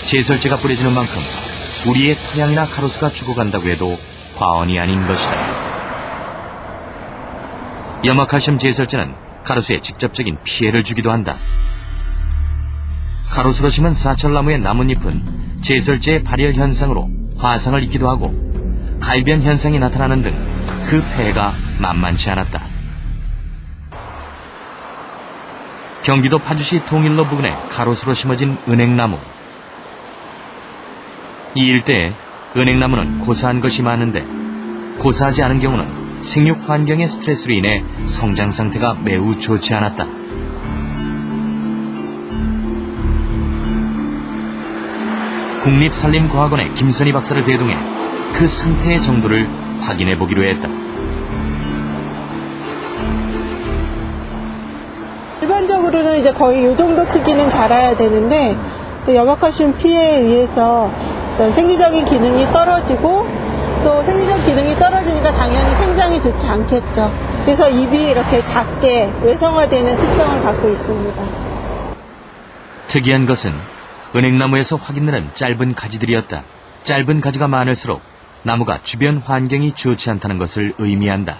제설제가 뿌려지는 만큼 우리의 토양이나 가로수가 죽어간다고 해도 과언이 아닌 것이다. 염화칼슘 제설제는 가로수에 직접적인 피해를 주기도 한다. 가로수로 심은 사철나무의 나뭇잎은 제설제의 발열 현상으로 화상을 입기도 하고 갈변 현상이 나타나는 등 그 폐해가 만만치 않았다. 경기도 파주시 동일로 부근에 가로수로 심어진 은행나무. 이 일대에 은행나무는 고사한 것이 많은데 고사하지 않은 경우는 생육 환경의 스트레스로 인해 성장 상태가 매우 좋지 않았다. 국립산림과학원의 김선희 박사를 대동해 그 상태의 정도를 확인해 보기로 했다. 일반적으로는 이제 거의 이 정도 크기는 자라야 되는데 염화칼슘 피해에 의해서 어떤 생리적인 기능이 떨어지고 또 생리적 기능이 떨어지니까 당연히 생장이 좋지 않겠죠. 그래서 잎이 이렇게 작게 외성화되는 특성을 갖고 있습니다. 특이한 것은 은행나무에서 확인되는 짧은 가지들이었다. 짧은 가지가 많을수록 나무가 주변 환경이 좋지 않다는 것을 의미한다.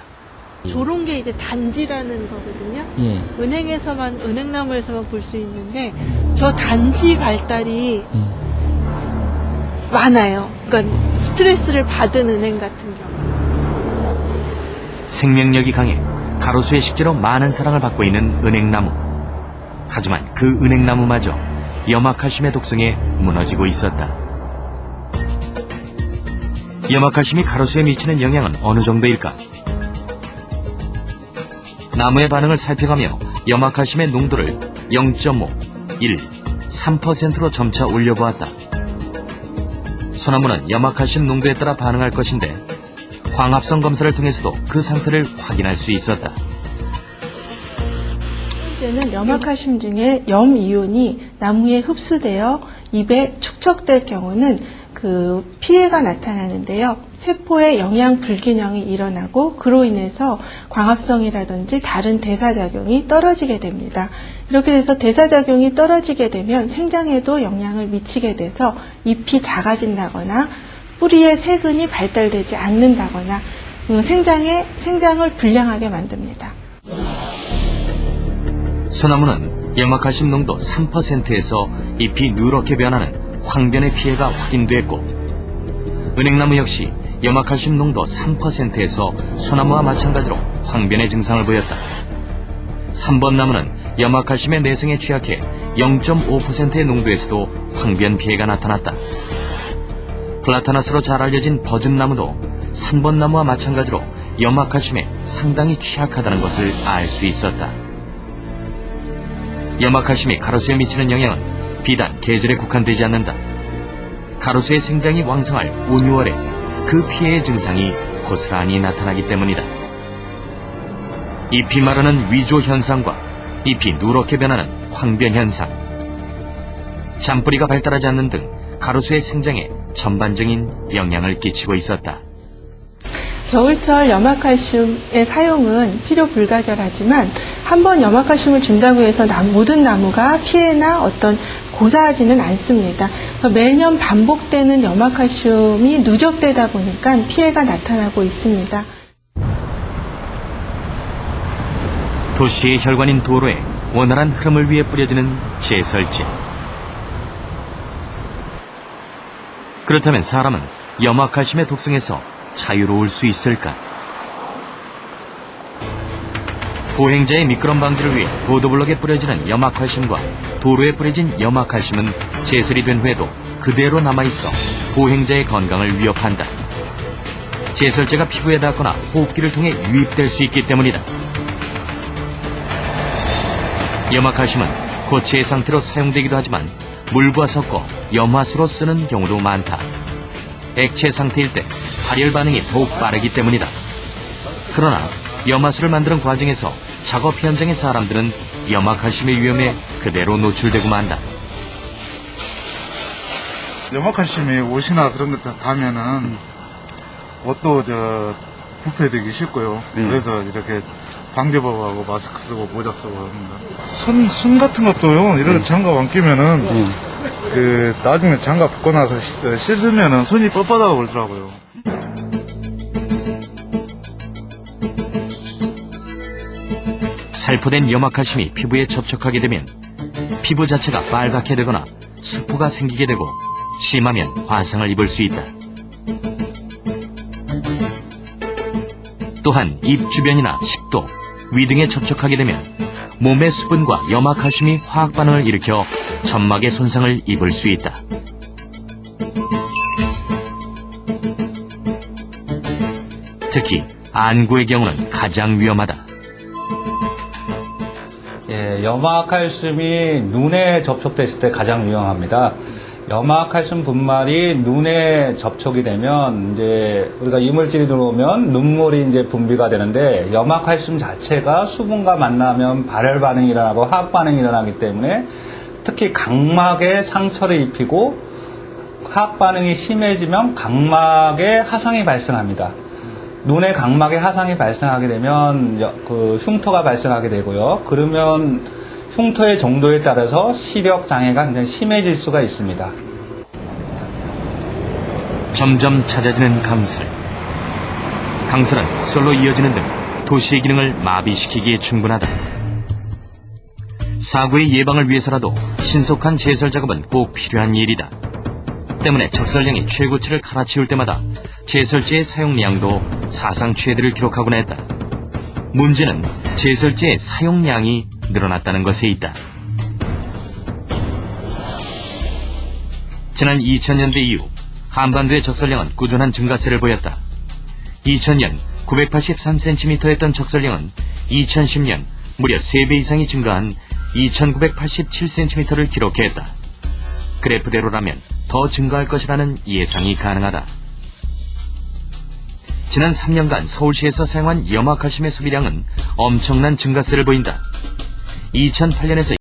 저런 게 이제 단지라는 거거든요. 예. 은행나무에서만 볼 수 있는데 저 단지 발달이 많아요. 그러니까 스트레스를 받은 은행 같은 경우. 생명력이 강해 가로수의 식재로 많은 사랑을 받고 있는 은행나무. 하지만 그 은행나무마저 염화칼슘의 독성에 무너지고 있었다. 염화칼슘이 가로수에 미치는 영향은 어느 정도일까? 나무의 반응을 살펴가며 염화칼슘의 농도를 0.5, 1, 3%로 점차 올려보았다. 소나무는 염화칼슘 농도에 따라 반응할 것인데 광합성 검사를 통해서도 그 상태를 확인할 수 있었다. 현재는 염화칼슘 중에 염이온이 나무에 흡수되어 잎에 축적될 경우는 그 피해가 나타나는데요. 세포의 영양 불균형이 일어나고 그로 인해서 광합성이라든지 다른 대사작용이 떨어지게 됩니다. 이렇게 돼서 대사작용이 떨어지게 되면 생장에도 영향을 미치게 돼서 잎이 작아진다거나 뿌리의 세근이 발달되지 않는다거나 생장을 불량하게 만듭니다. 소나무는 염화칼슘 농도 3%에서 잎이 누렇게 변하는 황변의 피해가 확인됐고 은행나무 역시 염화칼슘 농도 3%에서 소나무와 마찬가지로 황변의 증상을 보였다. 3번 나무는 염화칼슘의 내성에 취약해 0.5%의 농도에서도 황변 피해가 나타났다. 플라타나스로 잘 알려진 버즘나무도 3번 나무와 마찬가지로 염화칼슘에 상당히 취약하다는 것을 알 수 있었다. 염화칼슘이 가로수에 미치는 영향은 비단 계절에 국한되지 않는다. 가로수의 생장이 왕성할 5, 6월에 그 피해의 증상이 고스란히 나타나기 때문이다. 잎이 마르는 위조 현상과 잎이 누렇게 변하는 황변 현상, 잔뿌리가 발달하지 않는 등 가로수의 생장에 전반적인 영향을 끼치고 있었다. 겨울철 염화칼슘의 사용은 필요 불가결하지만 한번 염화칼슘을 준다고 해서 모든 나무가 피해나 어떤 고사하지는 않습니다. 매년 반복되는 염화칼슘이 누적되다 보니까 피해가 나타나고 있습니다. 도시의 혈관인 도로에 원활한 흐름을 위해 뿌려지는 제설제. 그렇다면 사람은 염화칼슘의 독성에서 자유로울 수 있을까? 보행자의 미끄럼 방지를 위해 보도블록에 뿌려지는 염화칼슘과 도로에 뿌려진 염화칼슘은 제설이 된 후에도 그대로 남아있어 보행자의 건강을 위협한다. 제설제가 피부에 닿거나 호흡기를 통해 유입될 수 있기 때문이다. 염화칼슘은 고체의 상태로 사용되기도 하지만 물과 섞어 염화수로 쓰는 경우도 많다. 액체 상태일 때 발열 반응이 더욱 빠르기 때문이다. 그러나 염화수를 만드는 과정에서 작업 현장의 사람들은 염화칼슘의 위험에 그대로 노출되고 만다. 염화칼슘이 옷이나 그런 것 닿으면은 옷도 부패되기 쉽고요. 그래서 이렇게 방제법하고 마스크 쓰고 모자 쓰고 합니다. 손 같은 것도요. 이런 장갑 안 끼면은 나중에 장갑 벗고 나서 씻으면은 손이 뻣뻣하고 그러더라고요. 살포된 염화칼슘이 피부에 접촉하게 되면 피부 자체가 빨갛게 되거나 수포가 생기게 되고 심하면 화상을 입을 수 있다. 또한 입 주변이나 식도, 위 등에 접촉하게 되면 몸의 수분과 염화칼슘이 화학 반응을 일으켜 점막의 손상을 입을 수 있다. 특히 안구의 경우는 가장 위험하다. 예, 염화칼슘이 눈에 접촉됐을 때 가장 위험합니다. 염화칼슘 분말이 눈에 접촉이 되면 이제 우리가 이물질이 들어오면 눈물이 이제 분비가 되는데 염화칼슘 자체가 수분과 만나면 발열 반응이 일어나고 화학 반응이 일어나기 때문에 특히 각막에 상처를 입히고 화학 반응이 심해지면 각막에 화상이 발생합니다. 눈의 각막에 화상이 발생하게 되면 흉터가 발생하게 되고요. 그러면 흉터의 정도에 따라서 시력 장애가 굉장히 심해질 수가 있습니다. 점점 잦아지는 강설. 강설은 턱설로 이어지는 등 도시의 기능을 마비시키기에 충분하다. 사고의 예방을 위해서라도 신속한 제설 작업은 꼭 필요한 일이다. 때문에 적설량이 최고치를 갈아치울 때마다 제설제의 사용량도 사상 최대를 기록하곤 했다. 문제는 제설제의 사용량이 늘어났다는 것에 있다. 지난 2000년대 이후 한반도의 적설량은 꾸준한 증가세를 보였다. 2000년 983cm였던 적설량은 2010년 무려 3배 이상이 증가한 2987cm를 기록했다. 그래프대로라면 더 증가할 것이라는 예상이 가능하다. 지난 3년간 서울시에서 사용한 염화칼슘의 소비량은 엄청난 증가세를 보인다. 2008년에서